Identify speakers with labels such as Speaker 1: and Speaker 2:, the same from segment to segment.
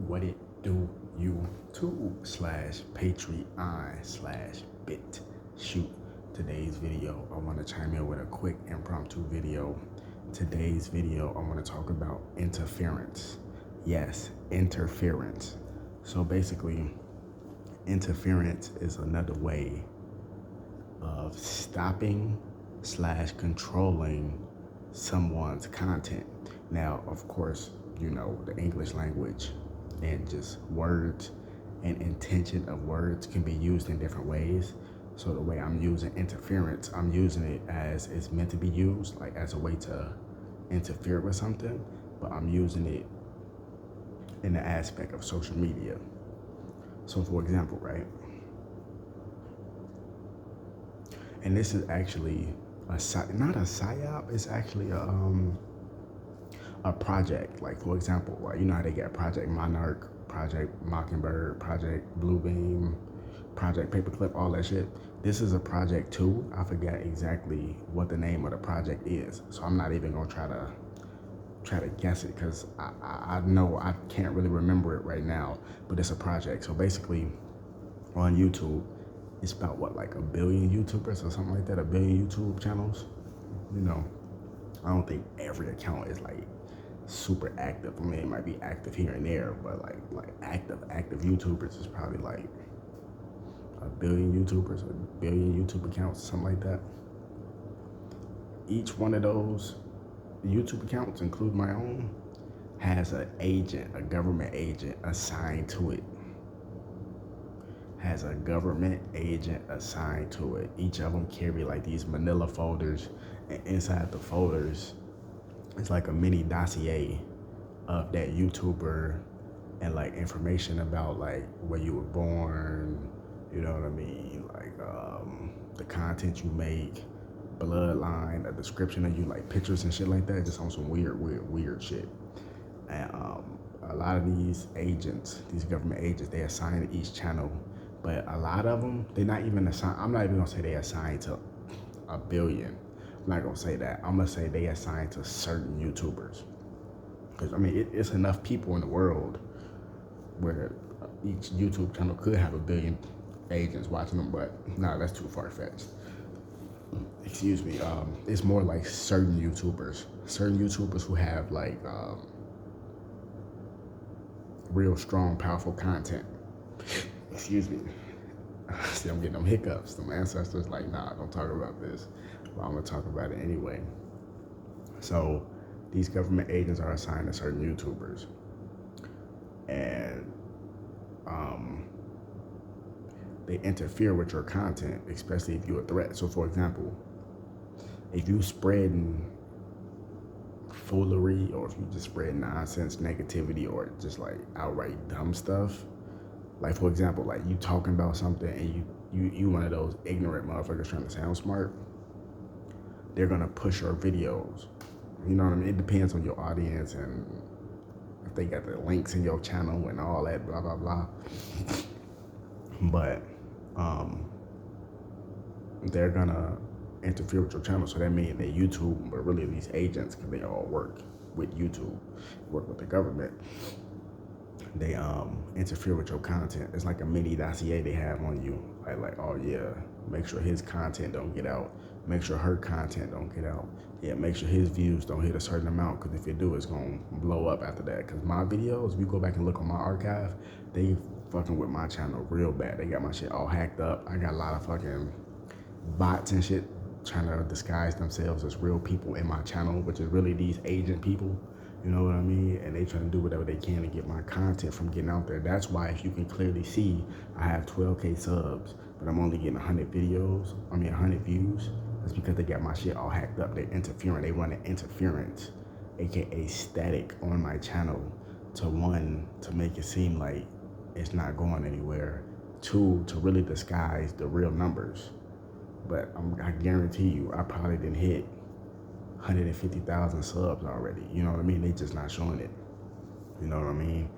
Speaker 1: What it do, YouTube/Patreon/bit shoot. Today's video, I want to chime in with a quick impromptu video. Today's video, I want to talk about interference. Yes, interference. So basically, interference is another way of stopping/controlling someone's content. Now, of course, you know, the English language and just words and intention of words can be used in different ways. So the way I'm using interference, I'm using it as it's meant to be used, like as a way to interfere with something, but I'm using it in the aspect of social media. So for example, right? And this is actually not a psyop, it's actually a project. Like for example, like, you know how they got Project Monarch, Project Mockingbird, Project Bluebeam, Project Paperclip, all that shit. This is a project too. I forgot exactly what the name of the project is, so I'm not even gonna try to guess it because I know I can't really remember it right now. But it's a project. So basically, on YouTube, it's about what, like a billion YouTubers or something like that, a billion YouTube channels. You know, I don't think every account is like super active. I mean, it might be active here and there, but like active YouTubers is probably like a billion YouTubers, a billion YouTube accounts, something like that. Each one of those YouTube accounts, include my own, has an agent, a government agent assigned to it. Has a government agent assigned to it. Each of them carry like these manila folders, and inside the folders, it's like a mini dossier of that YouTuber and like information about like where you were born, you know what I mean? Like the content you make, bloodline, a description of you, like pictures and shit like that, just on some weird shit. And a lot of these agents, these government agents, they assign to each channel, but a lot of them, they're not even assigned. I'm not even gonna say they assigned to a billion. I'm not gonna say that. I'm gonna say they assigned to certain YouTubers. Because I mean, it's enough people in the world where each YouTube channel could have a billion agents watching them, but no, that's too far-fetched. Excuse me. It's more like certain YouTubers who have like real strong, powerful content. Excuse me. See, I'm getting them hiccups. Them ancestors like, nah, don't talk about this. But I'm gonna talk about it anyway. So these government agents are assigned to certain YouTubers, and they interfere with your content, especially if you're a threat. So for example, if you spreading foolery, or if you just spread nonsense, negativity, or just like outright dumb stuff, like for example, like you talking about something and you one of those ignorant motherfuckers trying to sound smart, they're gonna push your videos. You know what I mean? It depends on your audience and if they got the links in your channel and all that, blah, blah, blah. But they're gonna interfere with your channel. So that means that YouTube, but really these agents, because they all work with YouTube, work with the government, they interfere with your content. It's like a mini dossier they have on you. Like, oh yeah, make sure his content don't get out. Make sure her content don't get out. Yeah, make sure his views don't hit a certain amount, because if it do, it's gonna blow up after that. Because my videos, if you go back and look on my archive, they fucking with my channel real bad. They got my shit all hacked up. I got a lot of fucking bots and shit trying to disguise themselves as real people in my channel, which is really these agent people. You know what I mean? And they trying to do whatever they can to get my content from getting out there. That's why, if you can clearly see, I have 12K subs, but I'm only getting 100 videos. 100 views. That's because they got my shit all hacked up. They're interfering. They run an interference, aka static, on my channel to make it seem like it's not going anywhere. Two, to really disguise the real numbers. But I guarantee you, I probably didn't hit 150,000 subs already. You know what I mean? They just not showing it. You know what I mean?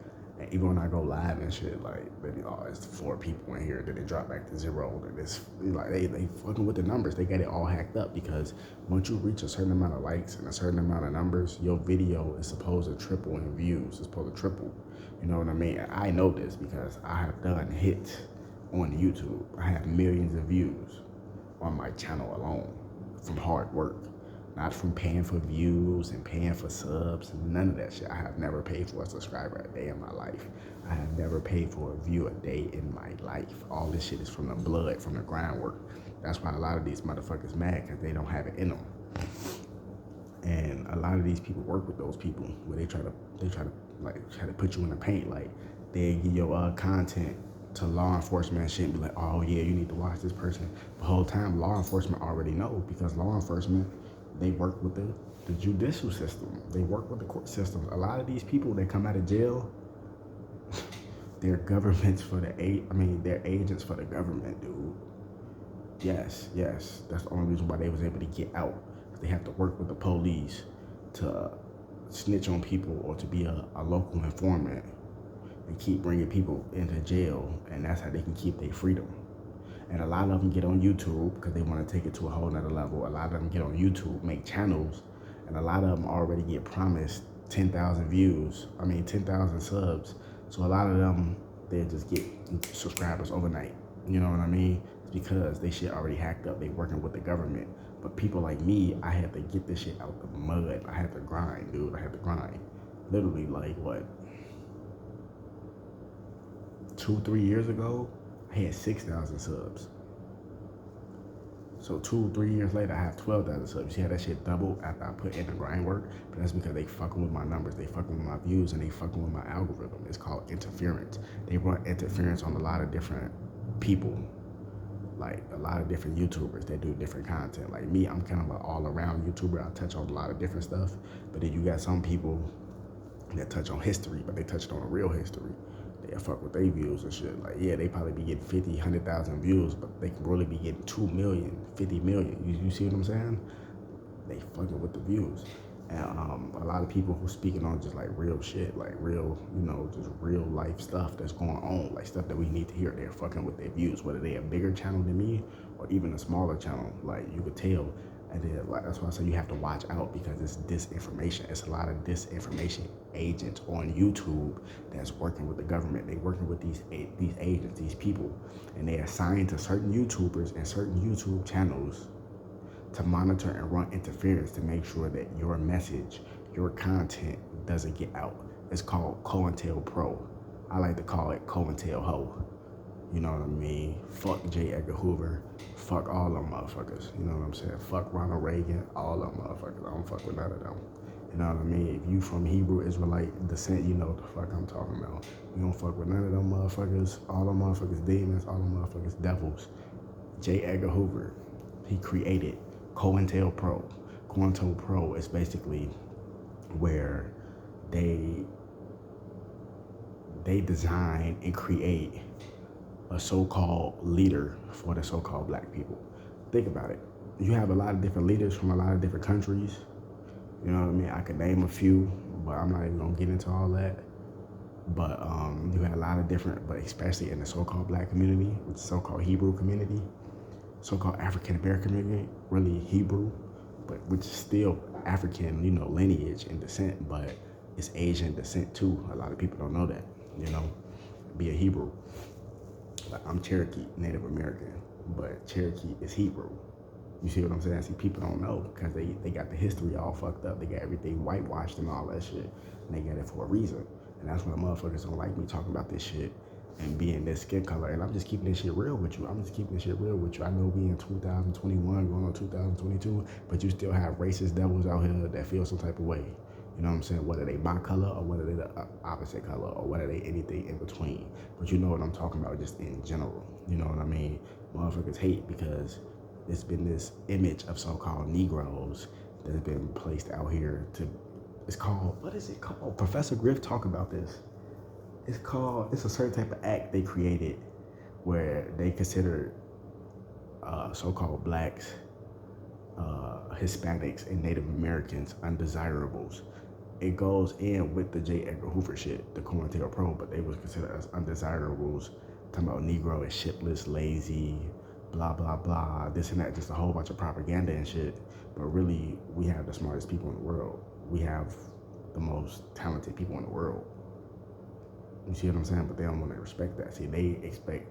Speaker 1: And even when I go live and shit, like, they be, oh, it's 4 people in here, then they drop back to 0, and it's like they fucking with the numbers. They got it all hacked up because once you reach a certain amount of likes and a certain amount of numbers, your video is supposed to triple in views. It's supposed to triple. You know what I mean? And I know this because I have done hits on YouTube. I have millions of views on my channel alone from hard work. Not from paying for views and paying for subs and none of that shit. I have never paid for a subscriber a day in my life. I have never paid for a view a day in my life. All this shit is from the blood, from the groundwork. That's why a lot of these motherfuckers mad because they don't have it in them. And a lot of these people work with those people where they try to put you in the paint. Like, they give your content to law enforcement and shit and be like, oh yeah, you need to watch this person. The whole time law enforcement already know, because law enforcement, they work with the judicial system. They work with the court system. A lot of these people that come out of jail, they're governments for they're agents for the government, dude. Yes. That's the only reason why they was able to get out. They have to work with the police to snitch on people or to be a local informant and keep bringing people into jail, and that's how they can keep their freedom. And a lot of them get on YouTube because they want to take it to a whole nother level. A lot of them get on YouTube, make channels, and a lot of them already get promised 10,000 views. 10,000 subs. So a lot of them, they just get subscribers overnight. You know what I mean? It's because they shit already hacked up. They working with the government. But people like me, I had to get this shit out the mud. I had to grind, dude. I had to grind. Literally, like, what? 2-3 years ago, I had 6,000 subs. So 2-3 years later, I have 12,000 subs. You see how that shit doubled after I put in the grind work? But that's because they fucking with my numbers, they fucking with my views, and they fucking with my algorithm. It's called interference. They run interference on a lot of different people, like a lot of different YouTubers that do different content. Like me, I'm kind of an all-around YouTuber. I touch on a lot of different stuff. But then you got some people that touch on history, but they touched on a real history. They fuck with their views and shit. Like, yeah, they probably be getting 50, 100,000 views, but they can really be getting 2 million, 50 million. You see what I'm saying? They fucking with the views. And a lot of people who speaking on just like real shit, like real, just real life stuff that's going on, like stuff that we need to hear. They're fucking with their views, whether they a bigger channel than me or even a smaller channel. Like, you could tell. And then, like, that's why I say you have to watch out, because it's disinformation. It's a lot of disinformation agents on YouTube that's working with the government. They working with these agents, these people, and they assigned to certain YouTubers and certain YouTube channels to monitor and run interference to make sure that your message, your content doesn't get out. It's called COINTELPRO. I like to call it COINTELHO. You know what I mean? Fuck J. Edgar Hoover. Fuck all them motherfuckers. You know what I'm saying? Fuck Ronald Reagan. All them motherfuckers. I don't fuck with none of them. You know what I mean? If you from Hebrew Israelite descent, you know what the fuck I'm talking about. You don't fuck with none of them motherfuckers. All them motherfuckers demons. All them motherfuckers devils. J. Edgar Hoover, he created COINTELPRO. COINTELPRO is basically where they design and create a so-called leader for the so-called black people. Think about it. You have a lot of different leaders from a lot of different countries. You know what I mean? I could name a few, but I'm not even gonna get into all that. But you had a lot of different, but especially in the so-called black community, with the so-called Hebrew community, so-called African American community, really Hebrew, but which is still African, lineage and descent, but it's Asian descent too. A lot of people don't know that, be a Hebrew. Like, I'm Cherokee, Native American, but Cherokee is Hebrew. You see what I'm saying? See, people don't know because they got the history all fucked up. They got everything whitewashed and all that shit, and they got it for a reason. And that's why motherfuckers don't like me talking about this shit and being this skin color. And I'm just keeping this shit real with you. I know we in 2021, going on 2022, but you still have racist devils out here that feel some type of way. You know what I'm saying? Whether they my color or whether they the opposite color or whether they anything in between. But you know what I'm talking about just in general. You know what I mean? Motherfuckers hate because it's been this image of so-called Negroes that's been placed out here it's called, what is it called? Professor Griff talk about this. It's a certain type of act they created where they consider so-called blacks, Hispanics, and Native Americans undesirables. it goes in with the J. Edgar Hoover shit, the COINTELPRO, but they was considered as undesirables, talking about Negro is shipless, lazy, blah, blah, blah, this and that, just a whole bunch of propaganda and shit. But really, we have the smartest people in the world. We have the most talented people in the world. You see what I'm saying? But they don't want to respect that. See, they expect,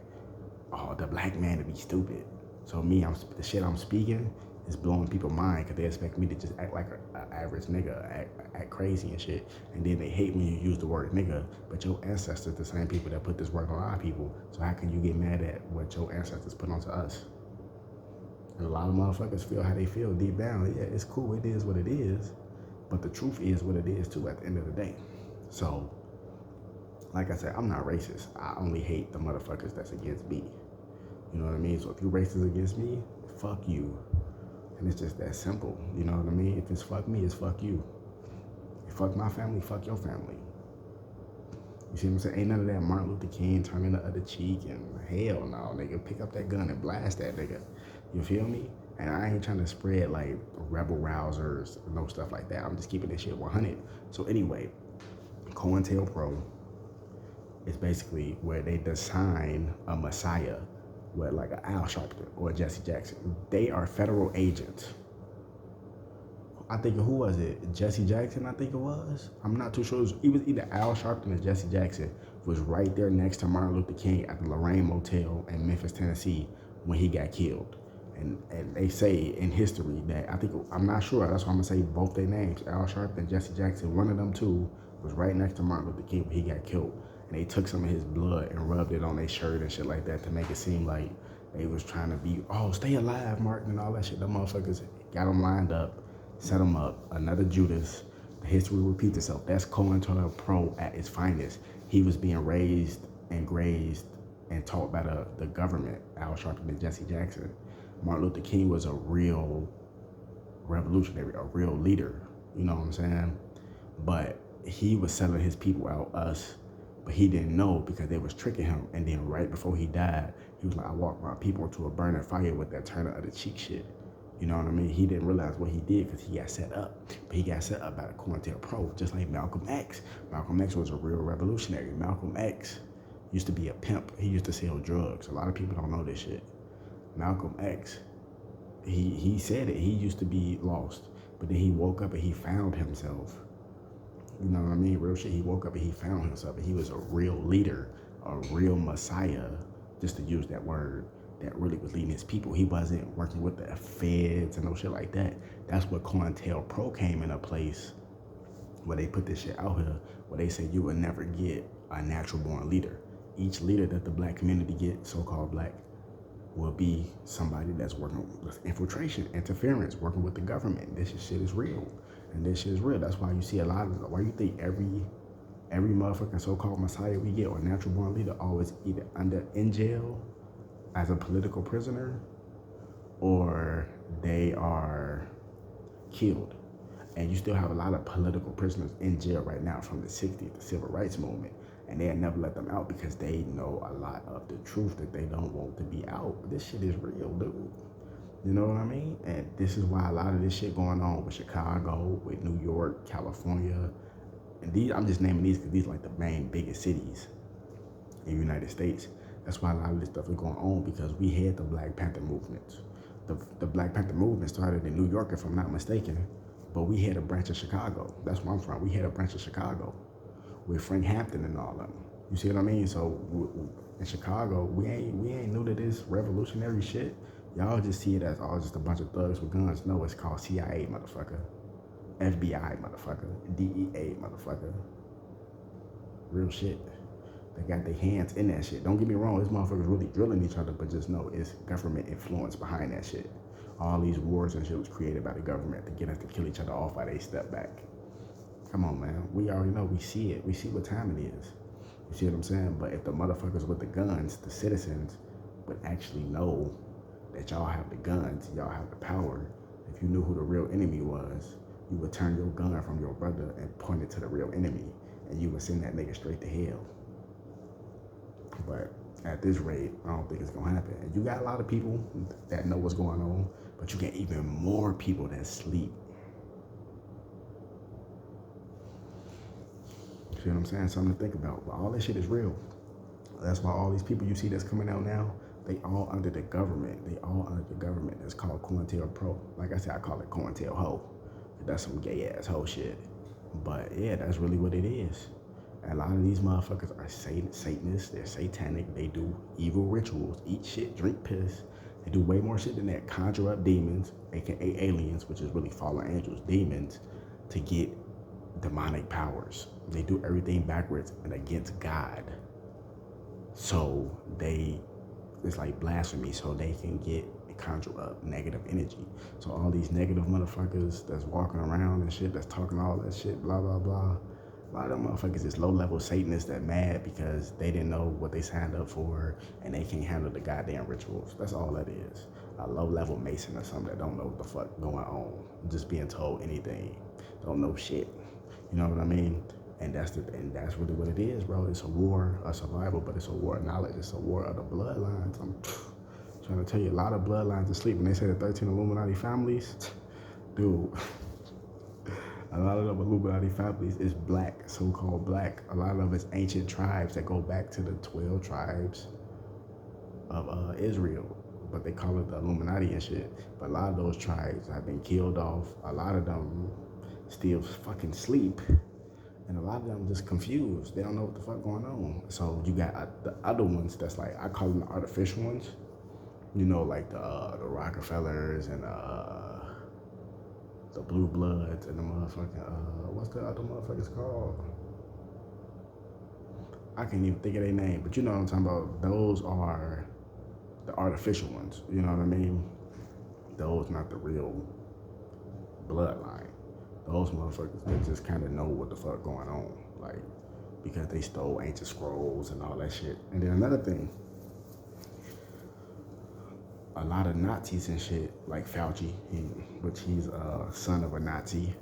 Speaker 1: the black man to be stupid. So me, the shit I'm speaking is blowing people's mind because they expect me to just act like an average nigga, act crazy and shit. And then they hate when you use the word nigga, but your ancestors, the same people that put this word on our people. So how can you get mad at what your ancestors put onto us? And a lot of motherfuckers feel how they feel deep down. Yeah, it's cool, it is what it is. But the truth is what it is too at the end of the day. So, like I said, I'm not racist. I only hate the motherfuckers that's against me. You know what I mean? So if you racist against me, fuck you. And it's just that simple. You know what I mean? If it's fuck me, it's fuck you. If fuck my family, fuck your family. You see what I'm saying? Ain't none of that Martin Luther King turning the other cheek and hell no, nigga. Pick up that gun and blast that nigga. You feel me? And I ain't trying to spread like rebel rousers, no stuff like that. I'm just keeping this shit 100. So anyway, COINTELPRO is basically where they design a messiah, with like an Al Sharpton or a Jesse Jackson. They are federal agents. I think, who was it? Jesse Jackson, I think it was. I'm not too sure. It was either Al Sharpton or Jesse Jackson. Was right there next to Martin Luther King at the Lorraine Motel in Memphis, Tennessee, when he got killed. And they say in history that, I'm not sure, that's why I'm gonna say both their names, Al Sharpton and Jesse Jackson. One of them two was right next to Martin Luther King when he got killed. And they took some of his blood and rubbed it on their shirt and shit like that to make it seem like they was trying to be, stay alive, Martin, and all that shit. Them motherfuckers got them lined up, set them up, another Judas. The history repeats itself. That's COINTELPRO at its finest. He was being raised and grazed and taught by the government, Al Sharpton and Jesse Jackson. Martin Luther King was a real revolutionary, a real leader, you know what I'm saying? But he was selling his people out, us, but he didn't know because they was tricking him. And then right before he died, he was like, I walked my people into a burning fire with that turn of the cheek shit. You know what I mean? He didn't realize what he did because he got set up. But he got set up by the COINTELPRO, just like Malcolm X. Malcolm X was a real revolutionary. Malcolm X used to be a pimp. He used to sell drugs. A lot of people don't know this shit. Malcolm X, he said it. He used to be lost, but then he woke up and he found himself. You know what I mean? Real shit. He woke up and he found himself, and he was a real leader, a real messiah, just to use that word, that really was leading his people. He wasn't working with the feds and no shit like that. That's what COINTELPRO came in a place where they put this shit out here, where they say you will never get a natural born leader. Each leader that the black community gets, so-called black, will be somebody that's working with infiltration, interference, working with the government. This shit is real. And this shit is real. That's why you see a lot of, why you think every motherfucking so-called messiah we get or natural born leader always either in jail as a political prisoner or they are killed. And you still have a lot of political prisoners in jail right now from the 60s, the civil rights movement. And they never let them out because they know a lot of the truth that they don't want to be out. This shit is real, dude. You know what I mean? And this is why a lot of this shit going on with Chicago, with New York, California. And these, I'm just naming these because these are like the main biggest cities in the United States. That's why a lot of this stuff is going on, because we had the Black Panther movement. The Black Panther movement started in New York, if I'm not mistaken, but we had a branch of Chicago. That's where I'm from. We had a branch of Chicago with Frank Hampton and all of them. You see what I mean? So in Chicago, we ain't new to this revolutionary shit. Y'all just see it as just a bunch of thugs with guns. No, it's called CIA, motherfucker. FBI, motherfucker. DEA, motherfucker. Real shit. They got their hands in that shit. Don't get me wrong, these motherfuckers really drilling each other, but just know it's government influence behind that shit. All these wars and shit was created by the government to get us to kill each other off while they step back. Come on, man. We already know. We see it. We see what time it is. You see what I'm saying? But if the motherfuckers with the guns, the citizens, would actually know that y'all have the guns, y'all have the power, if you knew who the real enemy was, you would turn your gun from your brother and point it to the real enemy, and you would send that nigga straight to hell. But at this rate, I don't think it's gonna happen. And you got a lot of people that know what's going on, but you get even more people that sleep. See what I'm saying? Something to think about. But all this shit is real. That's why all these people you see that's coming out now, they all under the government. They all under the government. It's called COINTELPRO. Like I said, I call it COINTELHO. That's some gay ass hoe shit. But yeah, that's really what it is. And a lot of these motherfuckers are Satanists. They're satanic. They do evil rituals, eat shit, drink piss. They do way more shit than that. Conjure up demons, aka aliens, which is really fallen angels, demons, to get demonic powers. They do everything backwards and against God. So it's like blasphemy, so they can get conjure up negative energy. So all these negative motherfuckers that's walking around and shit, that's talking all that shit, blah, blah, blah. A lot of them motherfuckers is low-level Satanists that mad because they didn't know what they signed up for and they can't handle the goddamn rituals. That's all that is. A low-level Mason or something that don't know what the fuck going on. Just being told anything. Don't know shit. You know what I mean? And that's really what it is, bro. It's a war of survival, but it's a war of knowledge. It's a war of the bloodlines. I'm trying to tell you, a lot of bloodlines are asleep. When they say the 13 Illuminati families, dude, a lot of the Illuminati families is black, so-called black. A lot of it's ancient tribes that go back to the 12 tribes of Israel, but they call it the Illuminati and shit. But a lot of those tribes have been killed off. A lot of them still fucking sleep. And a lot of them just confused. They don't know what the fuck going on. So you got the other ones that's like, I call them the artificial ones. You know, like the Rockefellers and the Blue Bloods and the motherfucking, what's the other motherfuckers called? I can't even think of their name, but you know what I'm talking about. Those are the artificial ones. You know what I mean? Those not the real bloodline. Those motherfuckers, they just kind of know what the fuck going on, like, because they stole ancient scrolls and all that shit. And then another thing, a lot of Nazis and shit, like Fauci, which he's a son of a Nazi,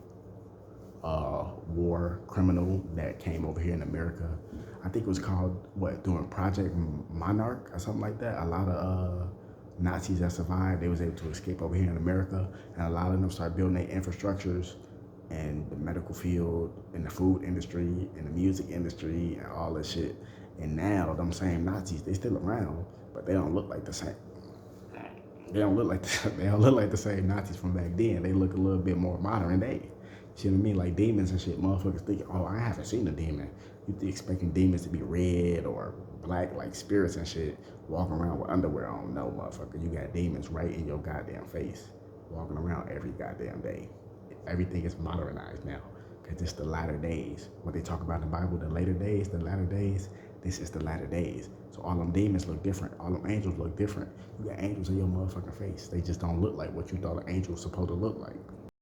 Speaker 1: war criminal that came over here in America. I think it was called, doing Project Monarch or something like that. A lot of Nazis that survived, they was able to escape over here in America, and a lot of them started building their infrastructures in the medical field, in the food industry, in the music industry, and all that shit. And now, them same Nazis, they still around, but they don't look like the same. They don't look like the same Nazis from back then. They look a little bit more modern day. See what I mean? Like demons and shit. Motherfuckers think, oh, I haven't seen a demon. You expecting demons to be red or black like spirits and shit, walking around with underwear on. No, motherfucker. You got demons right in your goddamn face, walking around every goddamn day. Everything is modernized now, because it's the latter days. What they talk about in the Bible, the latter days, this is the latter days. So all them demons look different. All them angels look different. You got angels in your motherfucking face. They just don't look like what you thought an angel was supposed to look like.